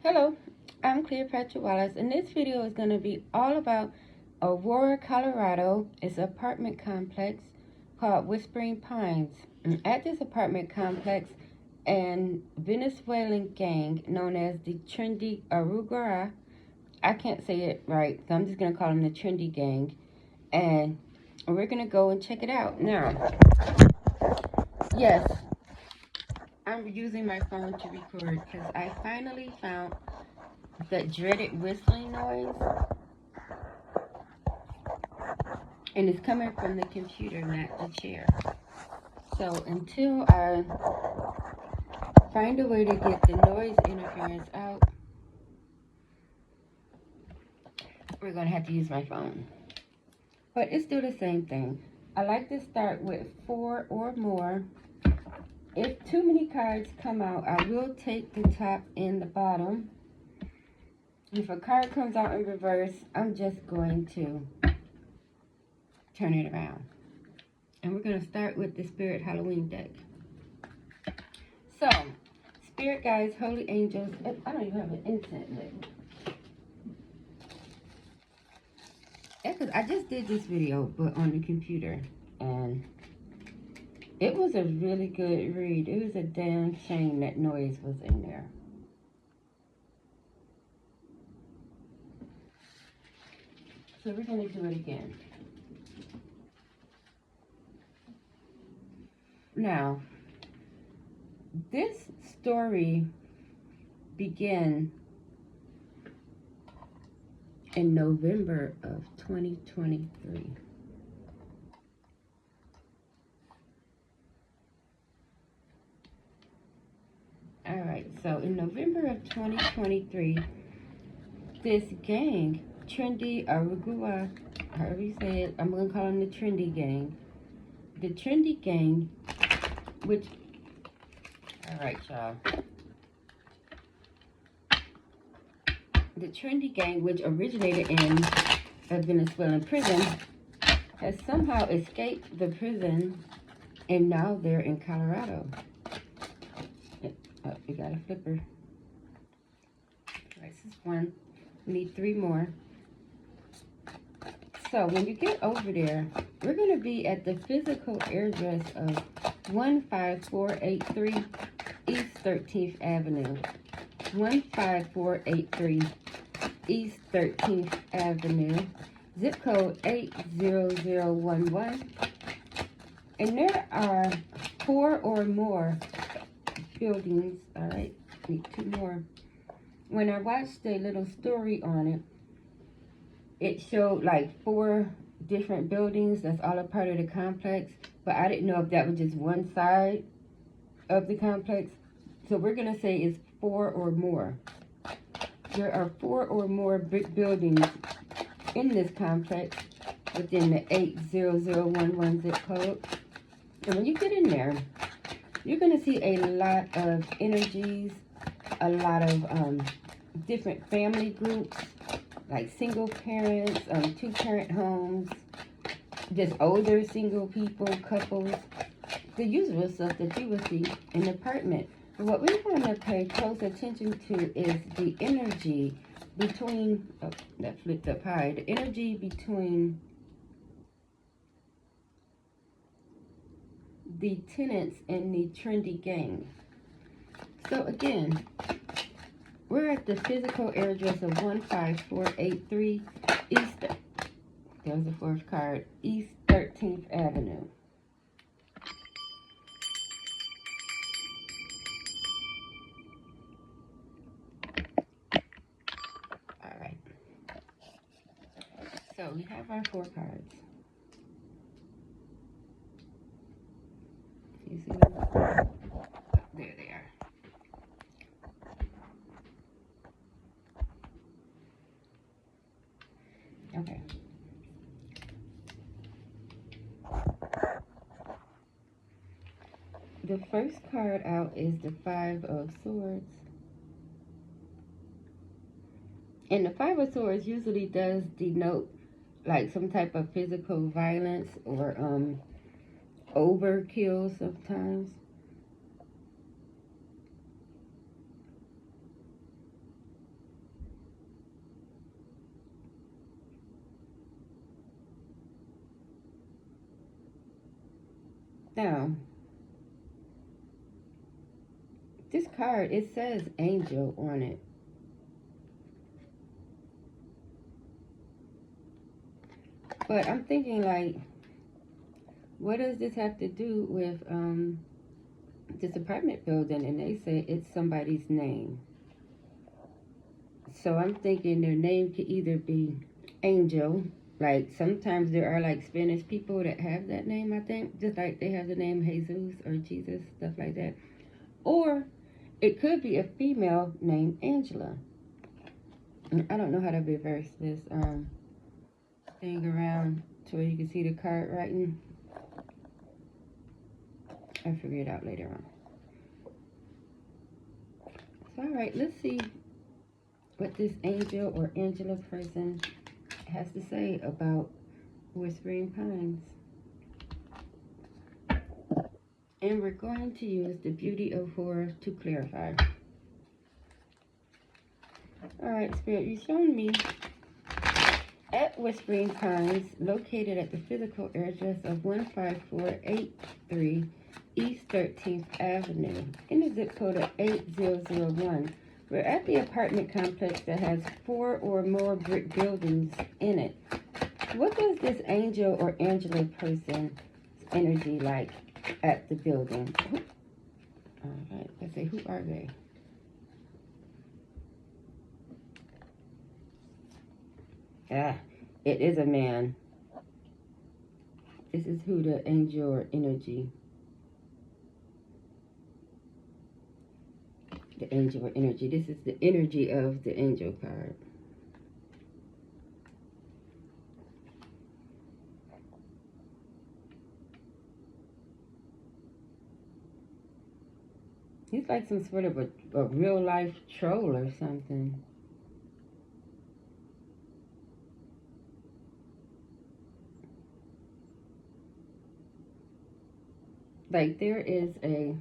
Hello, I'm Cleopatra Wallace, and this video is going to be all about Aurora, Colorado. It's an apartment complex called Whispering Pines. And at this apartment complex, an Venezuelan gang known as the Trendy Aurora, I can't say it right, so I'm just going to call them the Trendy Gang, and we're going to go and check it out. Now, yes, I'm using my phone to record because I finally found that dreaded whistling noise, and it's coming from the computer, not the chair. So until I find a way to get the noise interference out, we're going to have to use my phone. But it's still the same thing. I like to start with 4 or more. If too many cards come out, I will take the top and the bottom. If a card comes out in reverse, I'm just going to turn it around. And we're going to start with the Spirit Halloween deck. So, Spirit Guides, Holy Angels, I don't even have an incense lit. Yeah, because I just did this video, but on the computer. And it was a really good read. It was a damn shame that noise was in there. So we're going to do it again. Now, this story began in November of 2023. All right, so in November of 2023, this gang, Trendy Aurora, however you say it, I'm going to call them the Trendy Gang. The Trendy Gang, which, all right, y'all. The Trendy Gang, which originated in a Venezuelan prison, has somehow escaped the prison, and now they're in Colorado. Oh, we got a flipper. All right, this is one. We need 3 more. So when you get over there, we're going to be at the physical address of 15483 East 13th Avenue. 15483 East 13th Avenue. Zip code 80011. And there are 4 or more buildings. All right, need 2 more. When I watched a little story on it, it showed like 4 different buildings that's all a part of the complex, but I didn't know if that was just one side of the complex. So we're gonna say it's 4 or more. There are 4 or more brick buildings in this complex within the 80011 zip code. And when you get in there, you're gonna see a lot of energies, a lot of different family groups, like single parents, 2-parent homes, just older single people, couples, the usual stuff that you would see in an apartment. But what we want to pay close attention to is the energy between, oh, that flipped up high, the energy between the tenants and the Trendy Gang. So again, we're at the physical address of 15483 East, there's the 4th card, East 13th Avenue. All right. So we have our 4 cards. You see them? There they are. Okay. The first card out is the 5 of Swords. And the 5 of Swords usually does denote like some type of physical violence or overkill sometimes. Now, this card, it says angel on it. But I'm thinking, like, what does this have to do with this apartment building? And they say it's somebody's name. So I'm thinking their name could either be Angel. Like, sometimes there are, like, Spanish people that have that name, I think. Just like they have the name Jesus or Jesus, stuff like that. Or it could be a female named Angela. I don't know how to reverse this thing around to where you can see the card writing. I'll figure it out later on. So, alright, let's see what this Angel or Angela person has to say about Whispering Pines. And we're going to use the Beauty of Horror to clarify. Alright, Spirit, you've shown me at Whispering Pines, located at the physical address of 15483 East 13th Avenue, in the zip code of 8001. We're at the apartment complex that has 4 or more brick buildings in it. What does this Angel or Angela person's energy like at the building? Alright, let's say, who are they? Ah, it is a man. This is who the Angel or energy. The Angel or energy. This is the energy of the Angel card. He's like some sort of a real life troll or something. Like, there is a,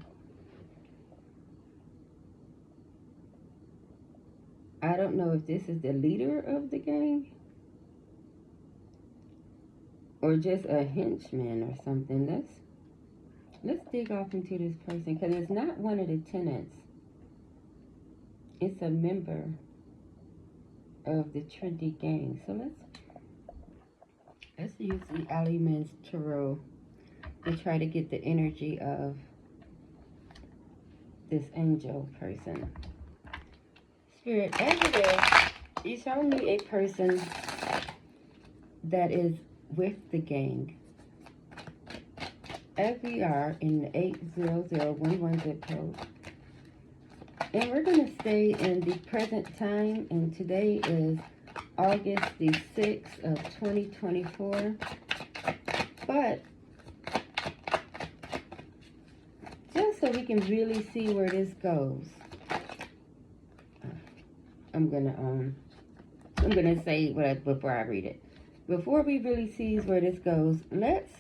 I don't know if this is the leader of the gang or just a henchman or something. Let's dig off into this person, because it's not one of the tenants. It's a member of the trendy gang. So let's use the Alimen's Tarot to try to get the energy of this Angel person. Spirit, as it is, you show me a person that is with the gang. As we are in the 80011 zip code. And we're going to stay in the present time, and today is August the 6th of 2024. But just so we can really see where this goes, I'm gonna say what before I read it. Before we really see where this goes, let's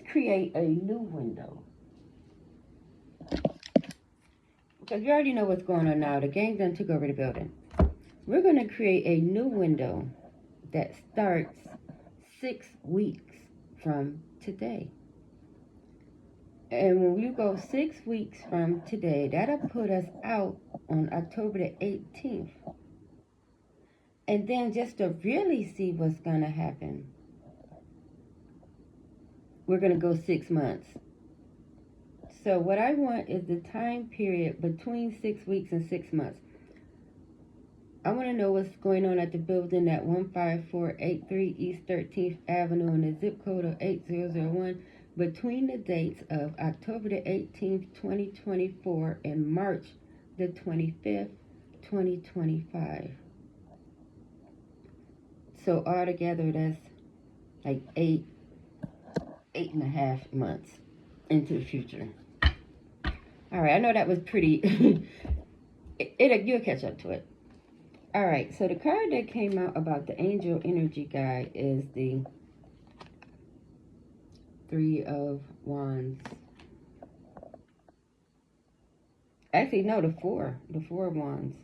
create a new window. Because you already know what's going on now. The gang done took over the building. We're going to create a new window that starts 6 weeks from today. And when you go 6 weeks from today, that'll put us out on October the 18th. And then just to really see what's going to happen, we're going to go 6 months. So what I want is the time period between 6 weeks and 6 months. I want to know what's going on at the building at 15483 East 13th Avenue in the zip code of 8001 between the dates of October the 18th, 2024 and March the 25th, 2025. So altogether, that's like 8.5 months into the future. All right, I know that was pretty, you'll catch up to it. All right, so the card that came out about the Angel Energy guy is the 3 of Wands. Actually, no, the 4 of Wands.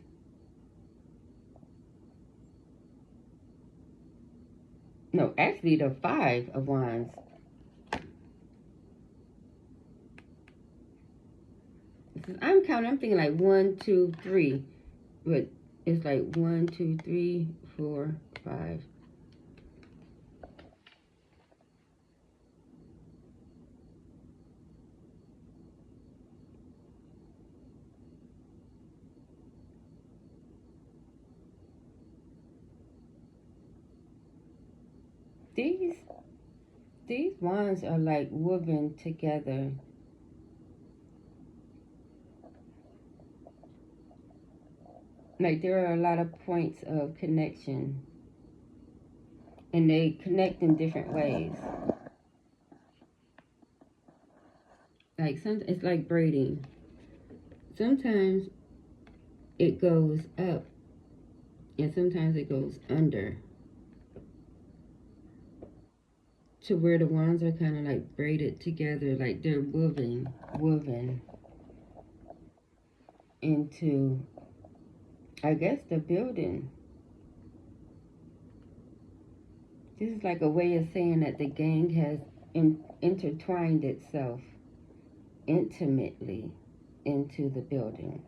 No, actually the 5 of Wands. I'm counting, I'm thinking like 1, 2, 3. But it's like 1, 2, 3, 4, 5. These wands are like woven together. Like there are a lot of points of connection. And they connect in different ways. Like it's like braiding. Sometimes it goes up and sometimes it goes under. To where the wands are kind of like braided together, like they're woven into, I guess, the building. This is like a way of saying that the gang has intertwined itself intimately into the building.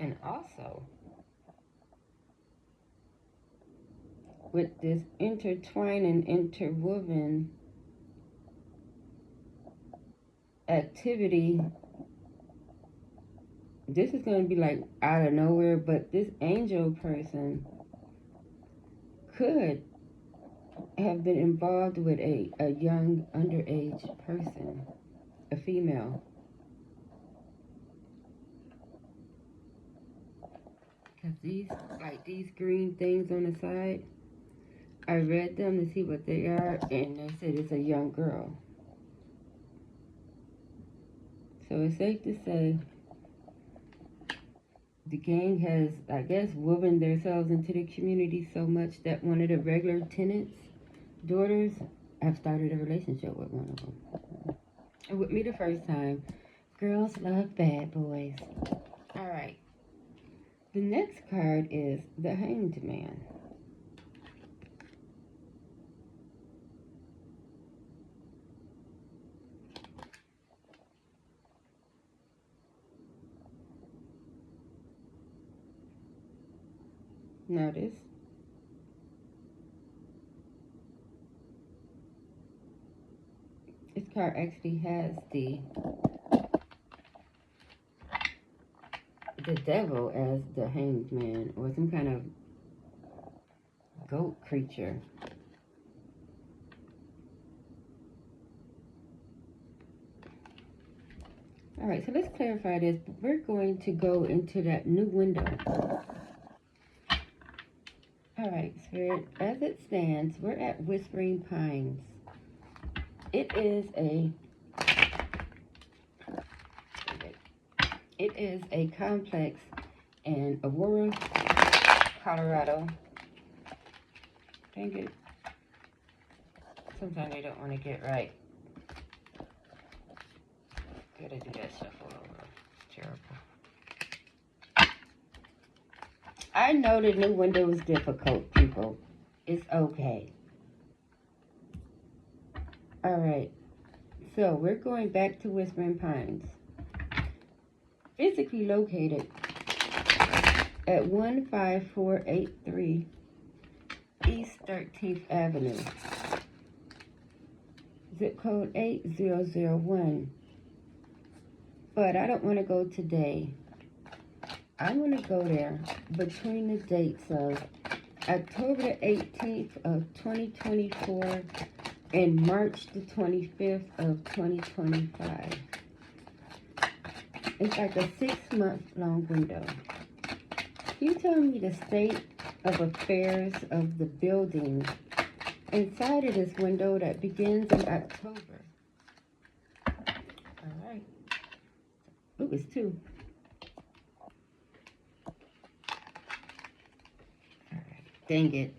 And also, with this intertwined and interwoven activity, this is going to be like out of nowhere, but this angel person could have been involved with a young underage person, a female. Because these green things on the side, I read them to see what they are, and they said it's a young girl. So it's safe to say the gang has, I guess, woven themselves into the community so much that one of the regular tenants' daughters have started a relationship with one of them. And with me the first time. Girls love bad boys. All right. The next card is the Hanged Man. Now this card actually has the devil as the Hanged Man, or some kind of goat creature. All right, so let's clarify this. We're going to go into that new window. All right, Spirit, as it stands, we're at Whispering Pines. It is a complex in Aurora, Colorado. Dang it. Sometimes they don't want to get right. Gotta do that shuffle over. It's terrible. I know the new window is difficult, people. It's okay. Alright. So, we're going back to Whispering Pines. Physically located at 15483 East 13th Avenue. Zipcode 8001. But I don't want to go today. I want to go there between the dates of October the 18th of 2024 and March the 25th of 2025. It's like a 6-month long window. Can you tell me the state of affairs of the building inside of this window that begins in October? All right. Ooh, it's 2. All right. Dang it.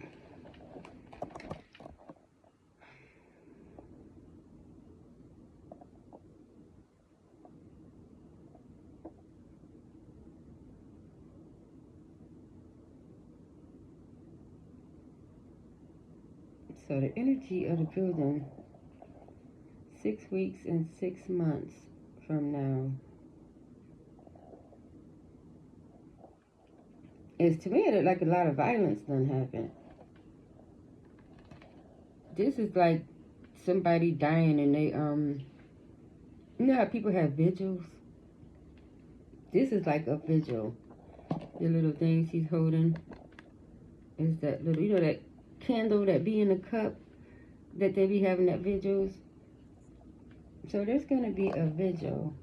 So the energy of the building, 6 weeks and 6 months from now, is, to me, it looked like a lot of violence done happened. This is like somebody dying and they, you know how people have vigils? This is like a vigil. The little things he's holding is that little, you know, that candle that be in the cup that they be having at vigils. So there's going to be a vigil.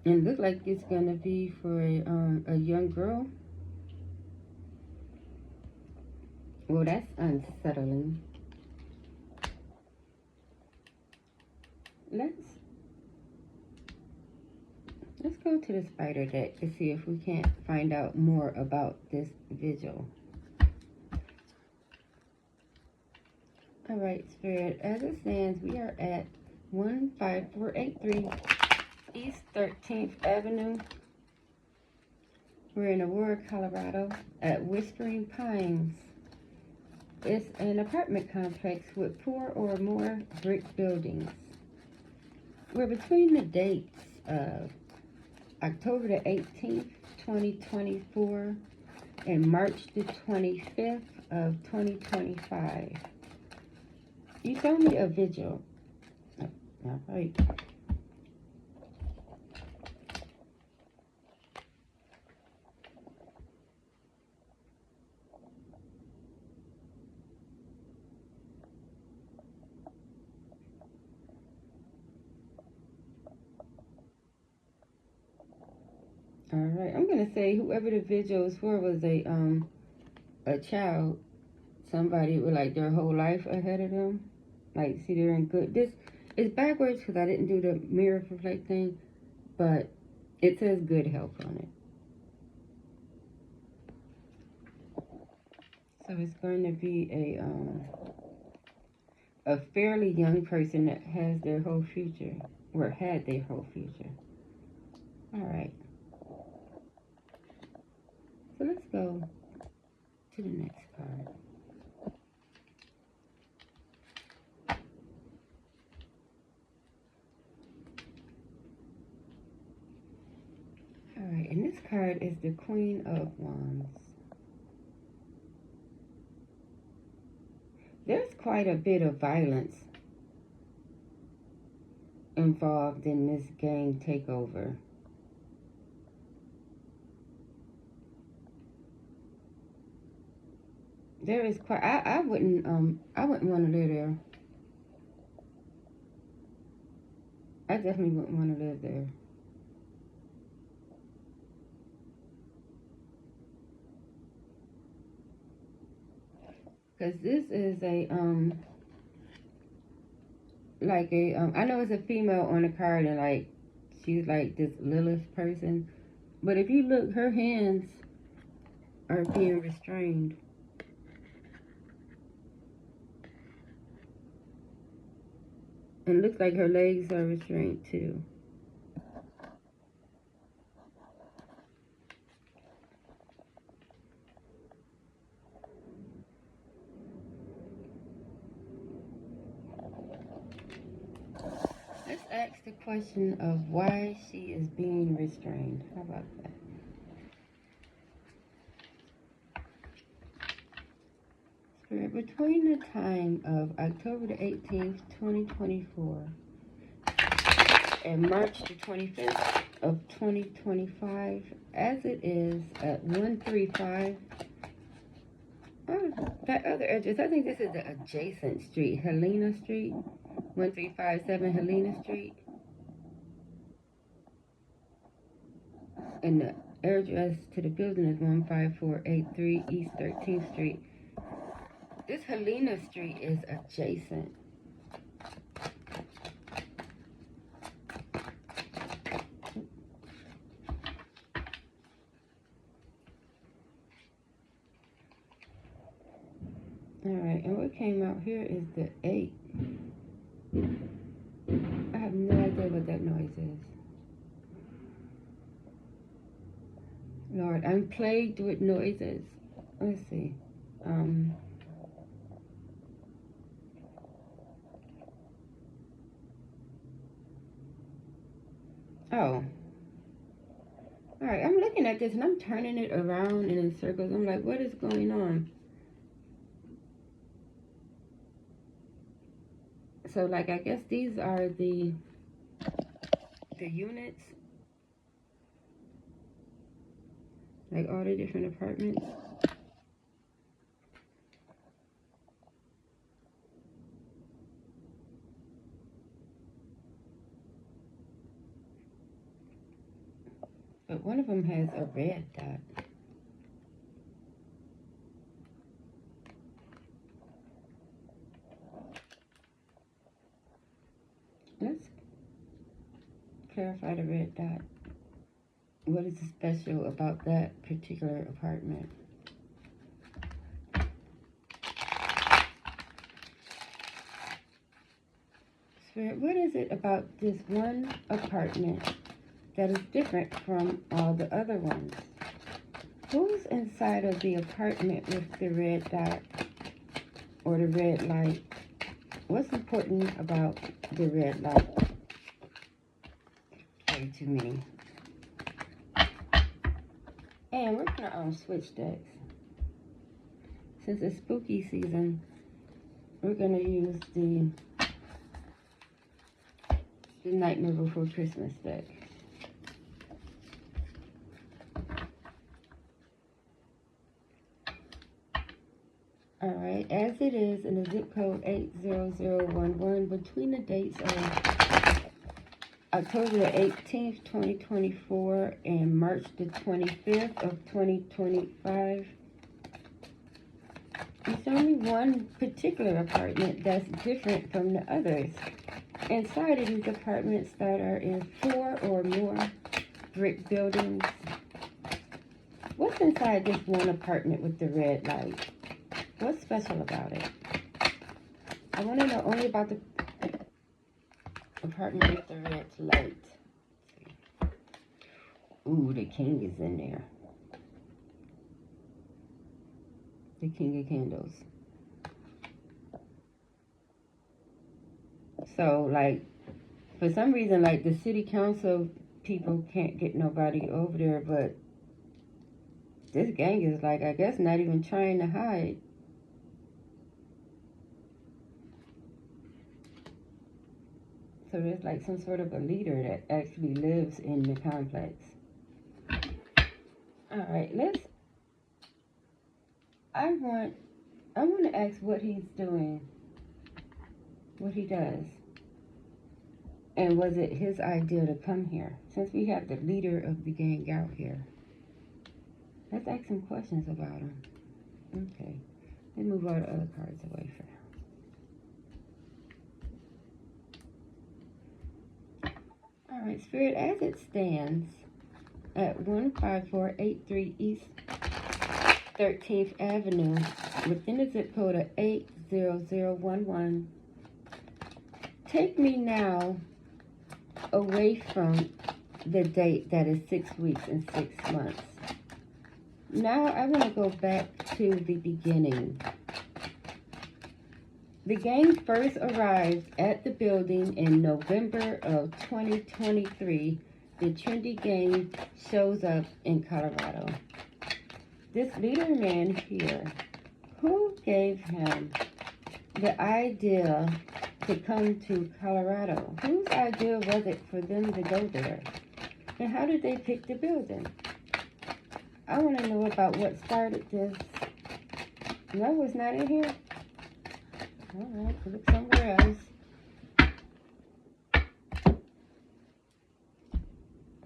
And it looks like it's going to be for a young girl. Well, that's unsettling. Let's go to the spider deck to see if we can't find out more about this vigil. All right, Spirit, as it stands, we are at 15483 East 13th Avenue. We're in Aurora, Colorado, at Whispering Pines. It's an apartment complex with 4 or more brick buildings. We're between the dates of October the 18th, 2024, and March the 25th of 2025. You told me a vigil. Oh, all right. All right, I'm gonna say whoever the vigil is for was a child, somebody with like their whole life ahead of them. Like, see, they're in good. This is backwards because I didn't do the mirror reflect thing, but it says good health on it. So it's going to be a fairly young person that has their whole future, or had their whole future. All right. So let's go to the next card. All right, and this card is the Queen of Wands. There's quite a bit of violence involved in this gang takeover. There is quite. I wouldn't want to live there. I definitely wouldn't want to live there. Because this is a like a I know it's a female on the card, and like she's like this Lilith person, but if you look, her hands are being restrained. And it looks like her legs are restrained too. Let's ask the question of why she is being restrained. How about that? Spirit, between the time of October the 18th, 2024, and March the 25th of 2025, as it is at 135, that other address, I think this is the adjacent street, Helena Street, 1357 Helena Street. And the address to the building is 15483 East 13th Street. This Helena Street is adjacent. Alright, and what came out here is the 8. I have no idea what that noise is. Lord, I'm plagued with noises. Let's see. Oh. Alright, I'm looking at this and I'm turning it around and in circles. I'm like, what is going on? So, like, I guess these are the units. Like, all the different apartments. But one of them has a red dot. Let's clarify the red dot. What is special about that particular apartment? Spirit, what is it about this one apartment that is different from all the other ones? Who's inside of the apartment with the red dot or the red light? What's important about the red light? Way too many. And we're gonna switch decks. Since it's spooky season, we're gonna use the Nightmare Before Christmas deck. Alright, as it is in the zip code 80011, between the dates of October the 18th, 2024 and March the 25th of 2025, there's only one particular apartment that's different from the others. Inside of these apartments that are in 4 or more brick buildings. What's inside this one apartment with the red light? What's special about it? I want to know only about the apartment with the red light. Ooh, the king is in there. The king of candles. So, like, for some reason, like, the city council people can't get nobody over there, but this gang is, like, I guess not even trying to hide. So there's, like, some sort of a leader that actually lives in the complex. Alright, I want to ask what he's doing. What he does. And was it his idea to come here? Since we have the leader of the gang out here. Let's ask some questions about him. Okay. Let's move all the other cards away for now. Alright, Spirit, as it stands at 15483 East 13th Avenue, within the zip code of 80011, take me now away from the date that is 6 weeks and 6 months. Now I want to go back to the beginning. The gang first arrived at the building in November of 2023. The trendy gang shows up in Colorado. This leader man here, who gave him the idea to come to Colorado? Whose idea was it for them to go there? And how did they pick the building? I want to know about what started this. No, it's not in here? Alright, look somewhere else.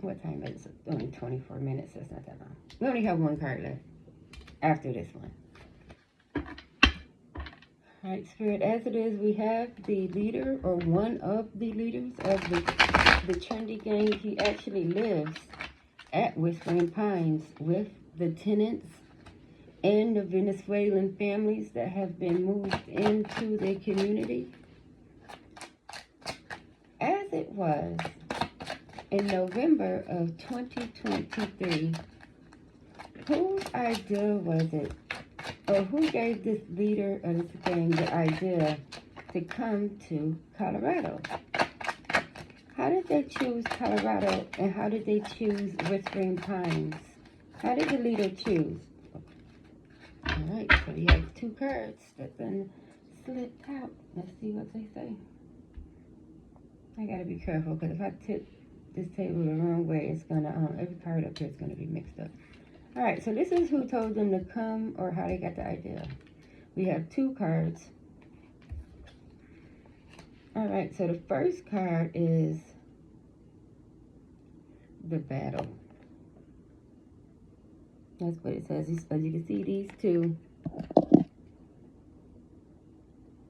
What time is it? Only 24 minutes, that's not that long. We only have one card left after this one. Alright, Spirit, as it is, we have the leader, or one of the leaders of the trendy gang. He actually lives at Whispering Pines with the tenants and the Venezuelan families that have been moved into the community. As it was in November of 2023, whose idea was it, or who gave this leader of this gang the idea to come to Colorado? How did they choose Colorado, and how did they choose Whispering Pines? How did the leader choose? All right, so we have 2 cards that been slipped out. Let's see what they say. I gotta be careful, because if I tip this table the wrong way, it's gonna, every card up here is gonna be mixed up. All right, so this is who told them to come, or how they got the idea. We have 2 cards. All right, so the first card is the battle. That's what it says. As you can see, these 2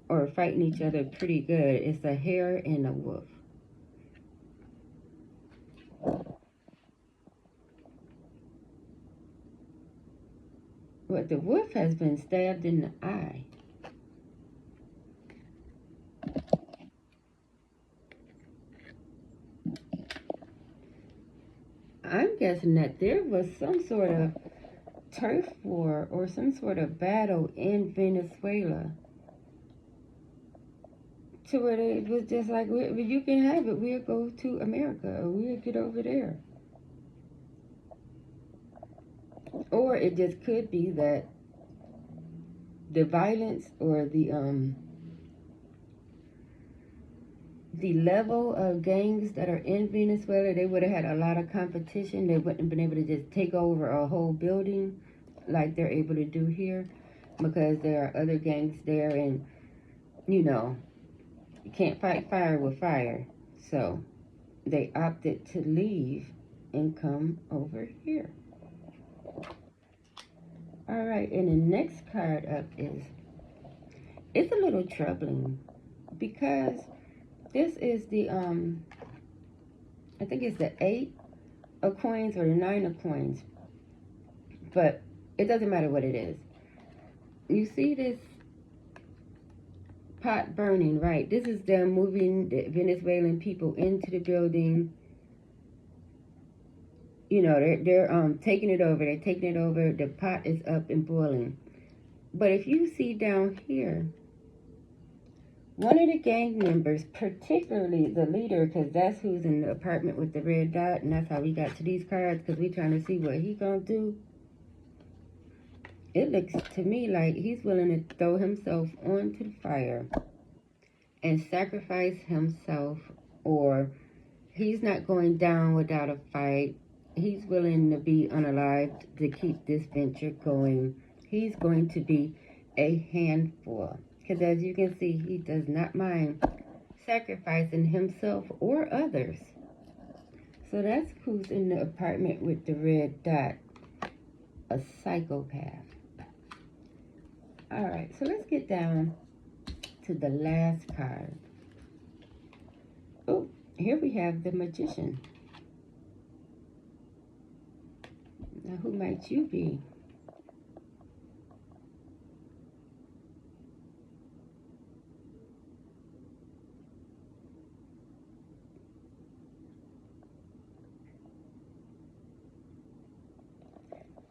are fighting each other pretty good. It's a hare and a wolf. But the wolf has been stabbed in the eye. I'm guessing that there was some sort of turf war or some sort of battle in Venezuela, to where it was just like, you can have it, we'll go to America, or we'll get over there. Or it just could be that the violence or the level of gangs that are in Venezuela, they would have had a lot of competition. They wouldn't have been able to just take over a whole building like they're able to do here, because there are other gangs there, and, you know, you can't fight fire with fire. So they opted to leave and come over here. All right, and the next card up is, it's a little troubling, because this is the, I think it's the 8 of coins or the 9 of coins, but it doesn't matter what it is. You see this pot burning, right? This is them moving the Venezuelan people into the building. You know, they're taking it over. They're taking it over. The pot is up and boiling. But if you see down here, one of the gang members, particularly the leader, because that's who's in the apartment with the red dot, and that's how we got to these cards, because we trying to see what he gonna do. It looks to me like he's willing to throw himself onto the fire and sacrifice himself, or he's not going down without a fight. He's willing to be unalived to keep this venture going. He's going to be a handful, because as you can see, he does not mind sacrificing himself or others. So that's who's in the apartment with the red dot, a psychopath. All right, so let's get down to the last card. Oh, here we have the Magician. Now, who might you be?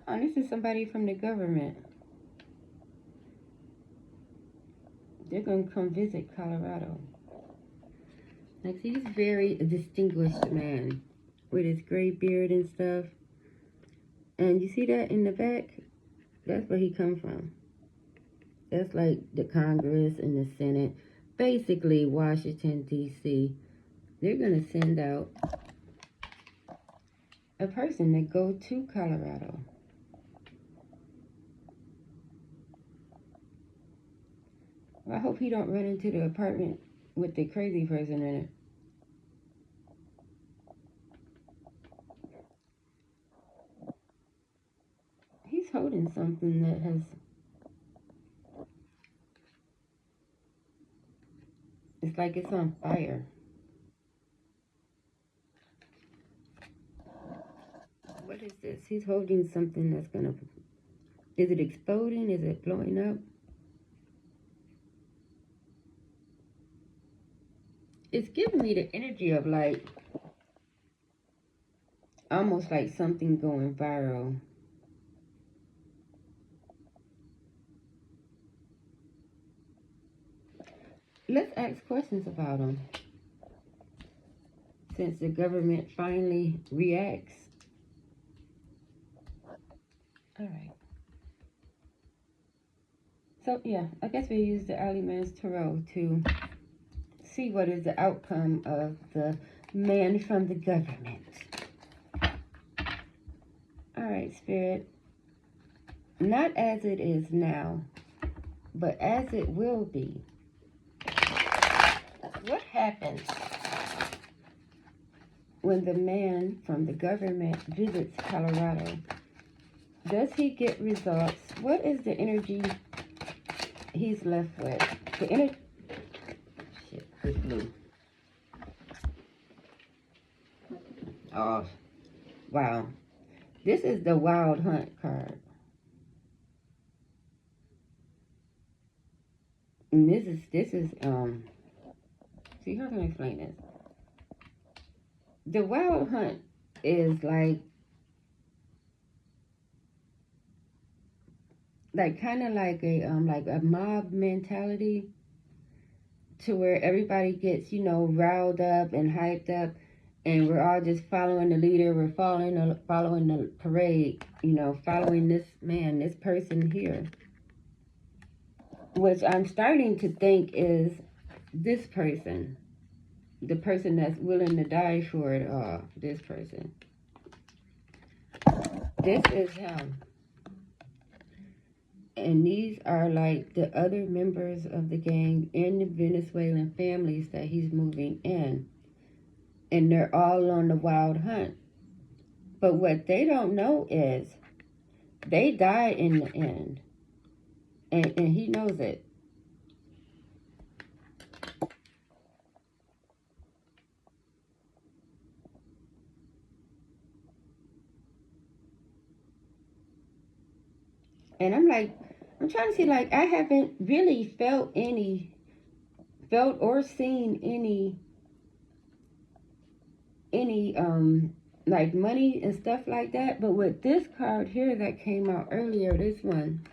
Oh, this is somebody from the government. They're going to come visit Colorado. Like, he's a very distinguished man with his gray beard and stuff. And you see that in the back? That's where he come from. That's like the Congress and the Senate. Basically, Washington, D.C. They're going to send out a person to go to Colorado. I hope he don't run into the apartment with the crazy person in it. He's holding something that has... It's like it's on fire. What is this? He's holding something that's gonna... Is it exploding? Is it blowing up? It's giving me the energy of like... Almost like something going viral. let's ask questions about them. Since the government finally reacts. All right. So, yeah, I guess we use the Early Man's Tarot to see what is the outcome of the man from the government. All right, Spirit. Not as it is now, but as it will be. What happens when the man from the government visits Colorado? Does he get results? What is the energy he's left with? The energy... Shit, it's blue. Oh, wow. This is the Wild Hunt card. And this is, see, how can I explain this? The Wild Hunt is like kind of like a mob mentality, to where everybody gets, you know, riled up and hyped up, and we're all just following the leader. We're following the parade, you know, following this man, this person here, which I'm starting to think is this person, the person that's willing to die for it all. This person, this is him. And these are like the other members of the gang in the Venezuelan families that he's moving in. And they're all on the wild hunt. But what they don't know is they die in the end. And he knows it. And I'm trying to see, like, I haven't really felt or seen any like money and stuff like that. But with this card here that came out earlier, this one,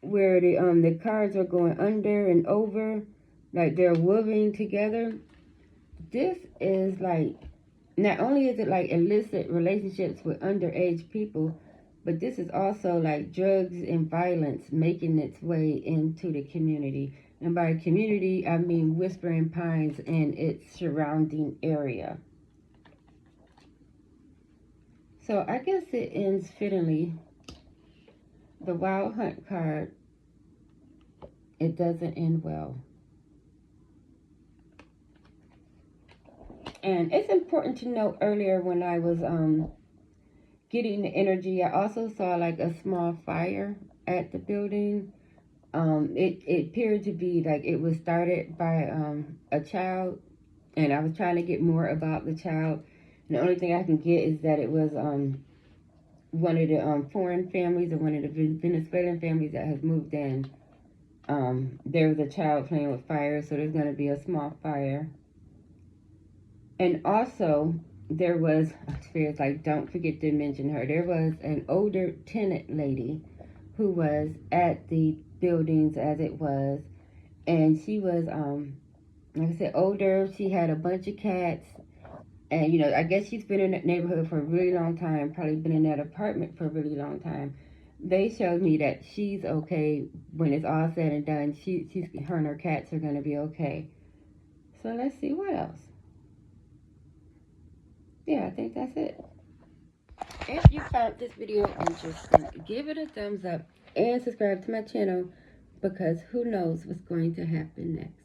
where the cards are going under and over, like they're woven together. This is like, not only is it like illicit relationships with underage people, but this is also like drugs and violence making its way into the community. And by community, I mean Whispering Pines and its surrounding area. So I guess it ends fittingly. The Wild Hunt card, it doesn't end well. And it's important to note, earlier when I was getting the energy, I also saw like a small fire at the building. It appeared to be like it was started by a child, and I was trying to get more about the child. And the only thing I can get is that it was one of the foreign families, or one of the Venezuelan families that has moved in. There was a child playing with fire, so there's going to be a small fire. And also, there was, it's like, don't forget to mention her, there was an older tenant lady who was at the buildings as it was, and she was, like I said, older. She had a bunch of cats, and, you know, I guess she's been in that neighborhood for a really long time, probably been in that apartment for a really long time. They showed me that she's okay when it's all said and done. Her and her cats are going to be okay. So let's see what else. Yeah, I think that's it. If you found this video interesting, give it a thumbs up and subscribe to my channel, because who knows what's going to happen next.